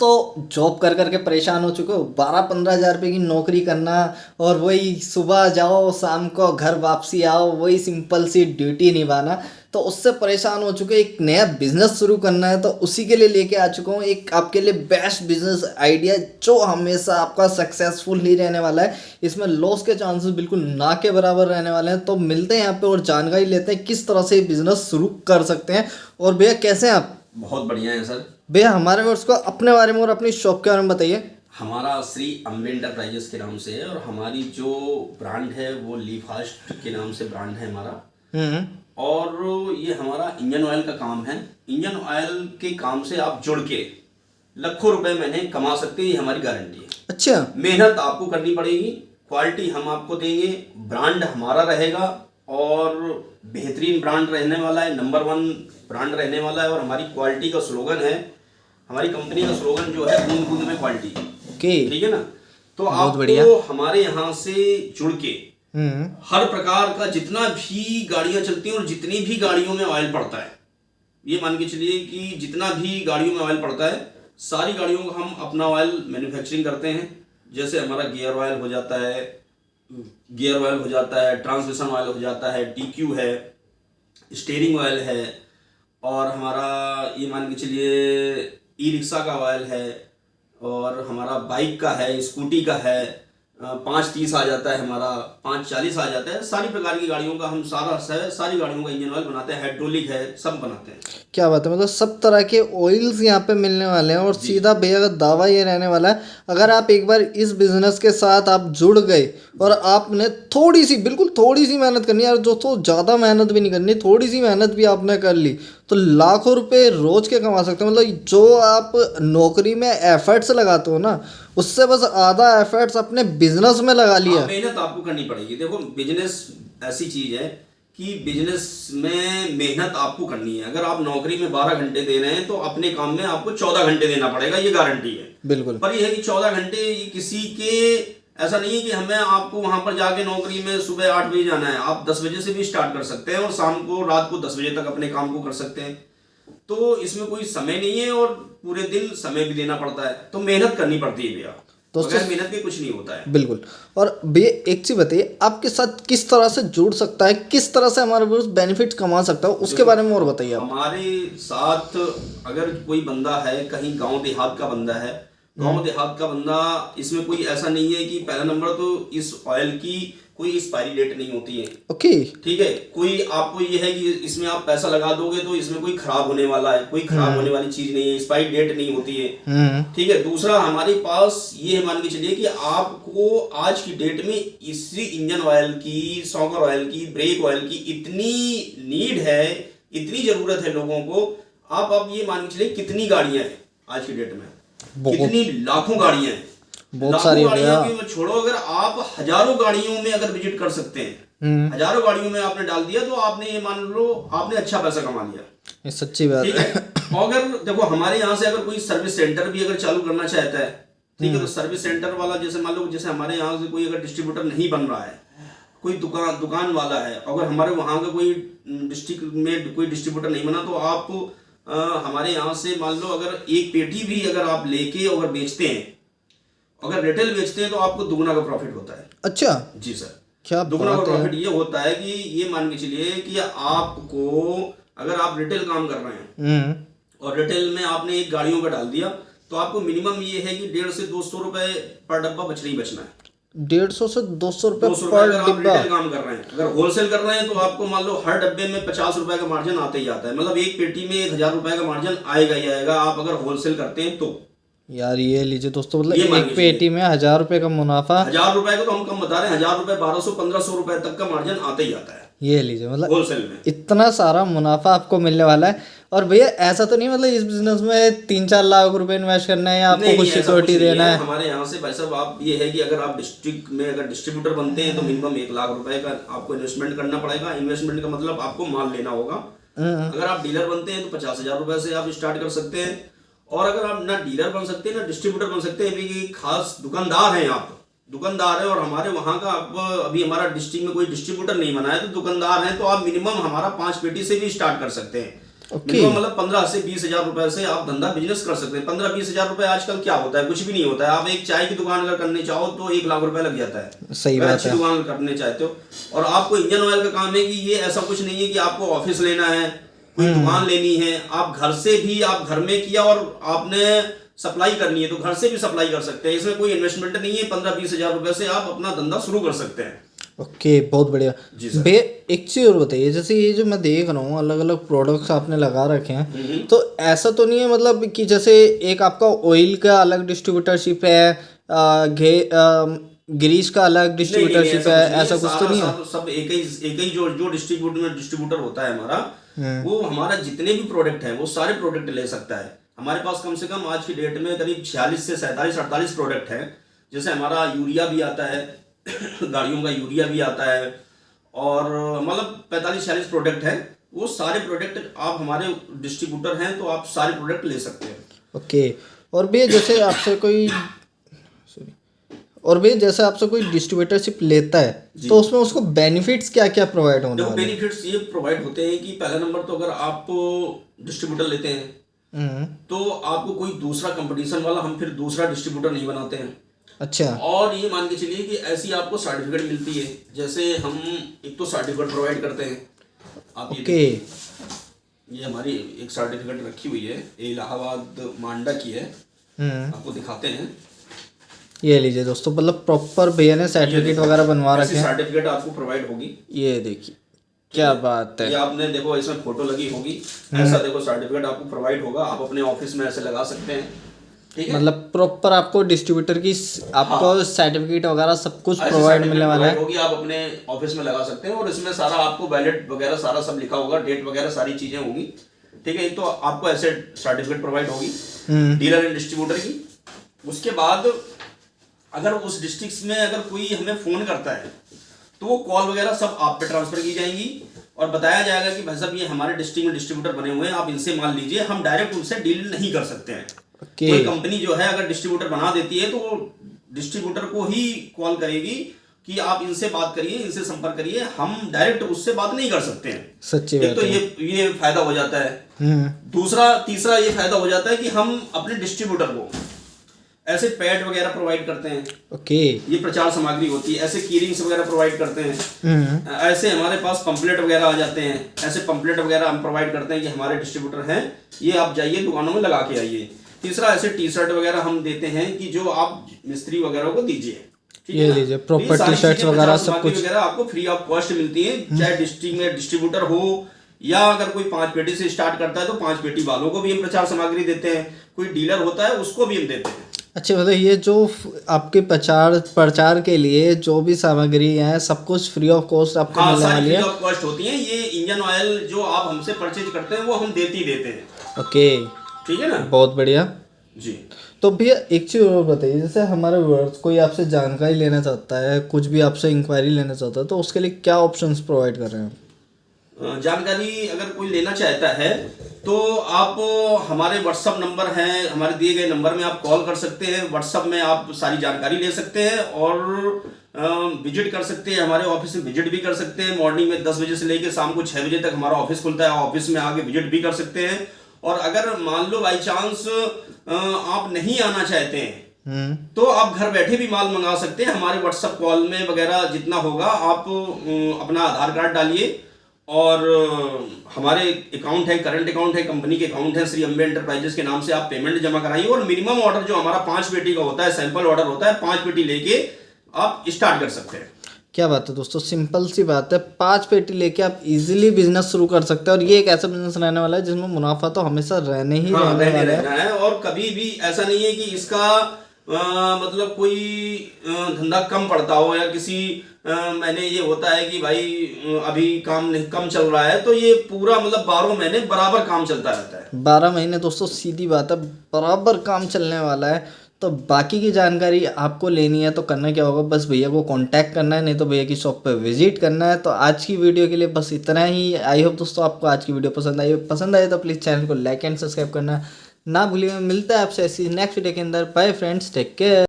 दोस्तों जॉब कर कर के परेशान हो चुके हो। 12-15 हज़ार रुपये की नौकरी करना और वही सुबह जाओ शाम को घर वापसी आओ, वही सिंपल सी ड्यूटी निभाना, तो उससे परेशान हो चुके। एक नया बिजनेस शुरू करना है तो उसी के लिए लेके आ चुका हूँ एक आपके लिए बेस्ट बिजनेस आइडिया जो हमेशा आपका सक्सेसफुल ही रहने वाला है। इसमें लॉस के चांसेस बिल्कुल ना के बराबर रहने वाले हैं। तो मिलते हैं यहाँ पे और जानकारी लेते हैं किस तरह से बिजनेस शुरू कर सकते हैं। और भैया कैसे हैं आप? बहुत बढ़िया है सर। भैया हमारे व्यूअर्स को अपने बारे में और अपनी शॉप के बारे में बताइए। हमारा श्री अम्बे इंटरप्राइजेस के नाम से है और हमारी जो ब्रांड है वो ली फास्ट के नाम से ब्रांड है हमारा। और ये हमारा इंजन ऑयल का काम है। इंजन ऑयल के काम से आप जुड़ के लाखों रुपए महीने कमा सकते हैं, ये हमारी गारंटी है। अच्छा, मेहनत आपको करनी पड़ेगी, क्वालिटी हम आपको देंगे, ब्रांड हमारा रहेगा और बेहतरीन ब्रांड रहने वाला है, नंबर 1 ब्रांड रहने वाला है। और हमारी क्वालिटी का स्लोगन है, हमारी कंपनी का स्लोगन जो है बूंद बूंद में क्वालिटी। ओके, ठीक है ना। तो आपको हमारे यहाँ से जुड़ के हर प्रकार का जितना भी गाड़ियां चलती हैं और जितनी भी गाड़ियों में ऑयल पड़ता है, ये मान के चलिए कि जितना भी गाड़ियों में ऑयल पड़ता है सारी गाड़ियों को हम अपना ऑयल मैन्युफैक्चरिंग करते हैं। जैसे हमारा गियर ऑयल हो जाता है, ट्रांसमिशन ऑयल हो जाता है, TQ है, स्टीयरिंग ऑयल है, और हमारा ये मान के चलिए ई रिक्शा का ऑयल है, और हमारा बाइक का है, स्कूटी का है, 530 आ जाता है, हमारा 540 आ जाता है। सारी प्रकार की गाड़ियों का हम सारी गाड़ियों का इंजन ऑयल बनाते हैं, हाइड्रोलिक है, सब बनाते हैं। क्या बात है, मतलब सब तरह के ऑयल्स यहाँ पे मिलने वाले हैं। और सीधा भैया का दावा ये रहने वाला है, अगर आप एक बार इस बिजनेस के साथ आप जुड़ गए और आपने थोड़ी सी, बिल्कुल थोड़ी सी मेहनत करनी है, और दोस्तों ज़्यादा मेहनत भी नहीं करनी, थोड़ी सी मेहनत भी आपने कर ली तो लाखों रुपए रोज के कमा सकते हो। मतलब जो आप नौकरी में एफर्ट्स लगाते हो ना, उससे बस आधा एफर्ट्स अपने बिजनेस में लगा लिया। मेहनत आपको करनी पड़ेगी। देखो, बिजनेस ऐसी चीज है कि बिजनेस में मेहनत आपको करनी है। अगर आप नौकरी में 12 घंटे दे रहे हैं तो अपने काम में आपको 14 घंटे देना पड़ेगा, ये गारंटी है। बिल्कुल। पर यह है कि 14 घंटे किसी के ऐसा नहीं है कि हमें आपको वहां पर जाके नौकरी में सुबह 8 बजे जाना है। आप 10 बजे से भी स्टार्ट कर सकते हैं और शाम को रात को 10 बजे तक अपने काम को कर सकते हैं। तो इसमें कोई समय नहीं है और पूरे दिन समय भी देना पड़ता है। तो मेहनत करनी पड़ती है भैया, बगैर मेहनत के कुछ नहीं होता है। बिल्कुल। और भैया एक चीज बताइए, आपके साथ किस तरह से जुड़ सकता है, किस तरह से हमारे बेनिफिट कमा सकता है, उसके बारे में और बताइए आप। हमारे साथ अगर कोई बंदा है, कहीं गांव देहात का बंदा है, गांव देहात का बंदा, इसमें कोई ऐसा नहीं है कि पहला नंबर तो इस ऑयल की कोई एक्सपायरी डेट नहीं होती है। ओके, ठीक है। कोई आपको ये है कि इसमें आप पैसा लगा दोगे तो इसमें कोई खराब होने वाला है, कोई खराब होने वाली चीज नहीं है, एक्सपायरी डेट नहीं होती है। ठीक है। दूसरा, हमारे पास ये मान के चलिए कि आपको आज की डेट में इसी इंजन ऑयल की, शॉकर ऑयल की, ब्रेक ऑयल की इतनी नीड है, इतनी जरूरत है लोगों को। आप ये मान के चलिए कितनी गाड़ियां हैं आज की डेट में, कितनी लाखों गाड़ियां हैं, बहुत सारी गाड़ियां की छोड़ो, अगर आप हजारों गाड़ियों में अगर विजिट कर सकते हैं, हजारों गाड़ियों में आपने डाल दिया तो आपने ये मान लो आपने अच्छा पैसा कमा लिया। ये सच्ची बात है। अगर देखो, हमारे यहाँ से अगर कोई सर्विस सेंटर भी अगर चालू करना चाहता है, ठीक है, तो सर्विस सेंटर वाला, जैसे मान लो जैसे हमारे यहाँ से कोई अगर डिस्ट्रीब्यूटर नहीं बन रहा है, कोई दुकान वाला है, अगर हमारे वहाँ का कोई डिस्ट्रिक्ट में कोई डिस्ट्रीब्यूटर नहीं बना, तो आप हमारे यहाँ से मान लो अगर एक पेटी भी अगर आप लेके अगर बेचते हैं, अगर रिटेल बेचते हैं, तो आपको दुगना का प्रॉफिट होता है। अच्छा जी सर। क्या दुगना का प्रॉफिट ये होता है कि ये मान के चलिए कि आपको अगर आप रिटेल काम कर रहे हैं और रिटेल में आपने एक गाड़ियों का डाल दिया, तो आपको मिनिमम ये है कि 150 से 200 रुपए पर डब्बा बचना ही बचना है। 150 से 200 रुपए पर डिब्बा। आप रिटेल काम कर रहे हैं, अगर होलसेल कर रहे हैं, तो आपको मान लो हर डब्बे में 50 रुपए का मार्जिन आते ही आता है। मतलब एक पेटी में 1000 रुपए का मार्जिन आएगा ही आएगा, आप अगर होलसेल करते हैं तो। यार ये लीजिए दोस्तों, मतलब एक पेटी में 1000 रुपए का मुनाफा। 1000 रुपए का तो हम कम बता रहे हैं, 1000 रुपए 1200-1500 रुपए तक का मार्जिन आते ही आता है। ये लीजिए, मतलब होलसेल में इतना सारा मुनाफा आपको मिलने वाला है। और भैया ऐसा तो नहीं मतलब इस बिजनेस में 3-4 लाख रुपए इन्वेस्ट करना है या आपको कुछ सिक्योरिटी देना है? हमारे यहाँ से भाई साहब, आप ये है कि अगर आप डिस्ट्रिक्ट में अगर डिस्ट्रीब्यूटर बनते हैं तो मिनिमम 1 लाख रुपए का आपको इन्वेस्टमेंट करना पड़ेगा। इन्वेस्टमेंट का मतलब आपको माल लेना होगा। अगर आप डीलर बनते हैं तो 50,000 रुपए से आप स्टार्ट कर सकते हैं। और अगर आप ना डीलर बन सकते हैं ना डिस्ट्रीब्यूटर बन सकते हैं, खास दुकानदार हैं, आप दुकानदार है और हमारे वहाँ का अभी हमारा डिस्ट्रिक्ट में कोई डिस्ट्रीब्यूटर नहीं बना है, तो दुकानदार है, तो आप मिनिमम हमारा 5 पेटी से भी स्टार्ट कर सकते हैं। ओके। मिनिमम मतलब 15 से 20 हजार रुपए से आप धंधा बिजनेस कर सकते हैं। 15-20 हजार रुपए आजकल क्या होता है, कुछ भी नहीं होता है। आप एक चाय की दुकान अगर करने चाहो तो 1 लाख रुपए लग जाता है, सही अगर बात अच्छी है। दुकान करने चाहते हो। और आपको इंजन ऑयल का काम है कि ये ऐसा कुछ नहीं है कि आपको ऑफिस लेना है, कोई दुकान लेनी है, आप घर से भी, आप घर में किया और आपने सप्लाई करनी है तो घर से भी सप्लाई कर सकते हैं। इसमें कोई इन्वेस्टमेंट नहीं है। 15-20 हजार रुपए से आप अपना धंधा शुरू कर सकते हैं। ओके, बहुत बढ़िया। जी सर। भैया एक चीज़ और बताइए, जैसे ये जो मैं देख रहा हूँ अलग अलग प्रोडक्ट्स आपने लगा रखे हैं, तो ऐसा तो नहीं है मतलब कि जैसे एक आपका ऑयल का अलग डिस्ट्रीब्यूटरशिप है, ग्रीस का अलग नहीं, डिस्ट्रीब्यूटरशिप है, ऐसा कुछ तो नहीं है? सब एक ही जो डिस्ट्रीब्यूटर होता है हमारा, वो हमारा जितने भी प्रोडक्ट है वो सारे प्रोडक्ट ले सकता है। हमारे पास कम से कम आज की डेट में करीब 46 से 47-48 प्रोडक्ट हैं। जैसे हमारा यूरिया भी आता है गाड़ियों का यूरिया भी आता है, और मतलब 45-46 प्रोडक्ट है। वो सारे प्रोडक्ट आप हमारे डिस्ट्रीब्यूटर हैं तो आप सारे प्रोडक्ट ले सकते हैं। ओके। और भैया जैसे आपसे कोई सॉरी और भैया जैसे आपसे कोई डिस्ट्रीब्यूटरशिप लेता है तो उसमें उसको बेनिफिट्स क्या क्या प्रोवाइड होने देखो वाले हैं? बेनिफिट्स ये प्रोवाइड होते हैं कि पहला नंबर तो अगर आप डिस्ट्रीब्यूटर लेते हैं तो आपको कोई दूसरा कंपटीशन वाला हम फिर दूसरा डिस्ट्रीब्यूटर नहीं बनाते हैं। अच्छा। और ये मान के चलिए कि ऐसी आपको सर्टिफिकेट मिलती है। जैसे हम एक तो सर्टिफिकेट प्रोवाइड करते हैं। आप ओके। ये हमारी एक सर्टिफिकेट रखी हुई है, ये इलाहाबाद मांडा की है, आपको दिखाते हैं। ये लीजिए दोस्तों, मतलब प्रॉपर भैया ने सर्टिफिकेट वगैरह बनवा रखे हैं। सर्टिफिकेट आपको प्रोवाइड होगी। ये देखिए क्या बात है। ये आपने देखो इसमें फोटो लगी होगी, ऐसा देखो सर्टिफिकेट आपको प्रोवाइड होगा। आप अपने ऑफिस में ऐसे लगा सकते हैं, ठीक है। मतलब प्रॉपर आपको डिस्ट्रीब्यूटर की आपको सर्टिफिकेट वगैरह सब कुछ प्रोवाइड मिलने वाला है। होगी, आप अपने ऑफिस में लगा सकते हैं। और इसमें सारा आपको वैलिड वगैरह सारा सब लिखा होगा, डेट वगैरह सारी चीजें होंगी, ठीक है। एक तो आपको ऐसे सर्टिफिकेट प्रोवाइड होगी डीलर एंड डिस्ट्रीब्यूटर की। उसके बाद अगर उस डिस्ट्रिक्ट में अगर कोई हमें फोन करता है तो वो कॉल वगैरह सब आप पे ट्रांसफर की जाएंगी और बताया जाएगा कि भाई साहब ये हमारे डिस्ट्रिक्ट में डिस्ट्रीब्यूटर बने हुए हैं, आप इनसे माल लीजिए। हम डायरेक्ट उनसे डील नहीं कर सकते हैं। कोई कंपनी जो है अगर डिस्ट्रीब्यूटर बना देती है तो वो डिस्ट्रीब्यूटर को ही कॉल करेगी कि आप इनसे बात करिए, इनसे संपर्क करिए। हम डायरेक्ट उससे बात नहीं कर सकते हैं। सच्ची बात एक तो ये फायदा हो जाता है। तीसरा ये फायदा हो जाता है कि हम अपने डिस्ट्रीब्यूटर को ऐसे पैड वगैरह प्रोवाइड करते हैं। ओके। ये प्रचार सामग्री होती है। ऐसे कीरिंग्स वगैरह प्रोवाइड करते हैं। ऐसे हमारे पास पंपलेट वगैरह आ जाते हैं। ऐसे पंपलेट वगैरह हम प्रोवाइड करते हैं कि हमारे डिस्ट्रीब्यूटर हैं, ये आप जाइए दुकानों में लगा के आइए। तीसरा ऐसे टी शर्ट वगैरह हम देते हैं कि जो आप मिस्त्री वगैरह को दीजिए, ये लीजिए प्रॉपर टी शर्ट्स वगैरह सब कुछ वगैरह आपको फ्री ऑफ कॉस्ट मिलती है। चाहे डिस्ट्रिक्ट में डिस्ट्रीब्यूटर हो या अगर कोई 5 पेटी से स्टार्ट करता है तो 5 पेटी वालों को भी हम प्रचार सामग्री देते हैं। कोई डीलर होता है उसको भी हम देते हैं। अच्छा, मतलब ये जो आपके प्रचार के लिए जो भी सामग्री है सब कुछ फ्री ऑफ कॉस्ट आपको मिलने वाली है। फ्री ऑफ कॉस्ट होती है। ये इंजन ऑयल जो आप हमसे परचेज करते हैं वो हम देते हैं। ओके, ठीक है ना। बहुत बढ़िया जी। तो भैया एक चीज़ और बताइए, जैसे हमारे व्यूअर्स कोई आपसे जानकारी लेना चाहता है, कुछ भी आपसे इंक्वायरी लेना चाहता है, तो उसके लिए क्या ऑप्शंस प्रोवाइड कर रहे हैं? जानकारी अगर कोई लेना चाहता है तो आप हमारे व्हाट्सअप नंबर है, हमारे दिए गए नंबर में आप कॉल कर सकते हैं। व्हाट्सअप में आप सारी जानकारी ले सकते हैं और विजिट कर सकते हैं। हमारे ऑफिस में विजिट भी कर सकते हैं। मॉर्निंग में 10 बजे से लेकर शाम को 6 बजे तक हमारा ऑफिस खुलता है। ऑफिस में आके विजिट भी कर सकते हैं। और अगर मान लो बाई चांस आप नहीं आना चाहते हैं तो आप घर बैठे भी माल मंगा सकते हैं। हमारे व्हाट्सएप कॉल में वगैरह जितना होगा आप अपना आधार कार्ड डालिए और हमारे अकाउंट है, करंट अकाउंट है, कंपनी के अकाउंट है, श्री अम्बे एंटरप्राइजेस के नाम से आप पेमेंट जमा कराइए। और मिनिमम ऑर्डर जो हमारा 5 पेटी का होता है, सैंपल ऑर्डर होता है, 5 पेटी लेके आप स्टार्ट कर सकते हैं। क्या बात है दोस्तों, सिंपल सी बात है। 5 पेटी लेके आप इजीली बिजनेस शुरू कर सकते हैं। और ये एक ऐसा बिजनेस रहने वाला है जिसमें मुनाफा तो हमेशा रहने वाला है। और कभी भी ऐसा नहीं है कि इसका मतलब कोई धंधा कम पड़ता हो या किसी महीने ये होता है कि भाई अभी काम नहीं, कम चल रहा है। तो ये पूरा मतलब 12 महीने बराबर काम चलता रहता है। 12 महीने दोस्तों, सीधी बात है, बराबर काम चलने वाला है। तो बाकी की जानकारी आपको लेनी है तो करना क्या होगा, बस भैया को कांटेक्ट करना है, नहीं तो भैया की शॉप पे विजिट करना है। तो आज की वीडियो के लिए बस इतना ही। आई होप दोस्तों आपको आज की वीडियो पसंद आए तो प्लीज़ चैनल को लाइक एंड सब्सक्राइब करना ना भूलिए। मिलता है आपसे ऐसी नेक्स्ट वीडियो के अंदर। Bye friends, take care.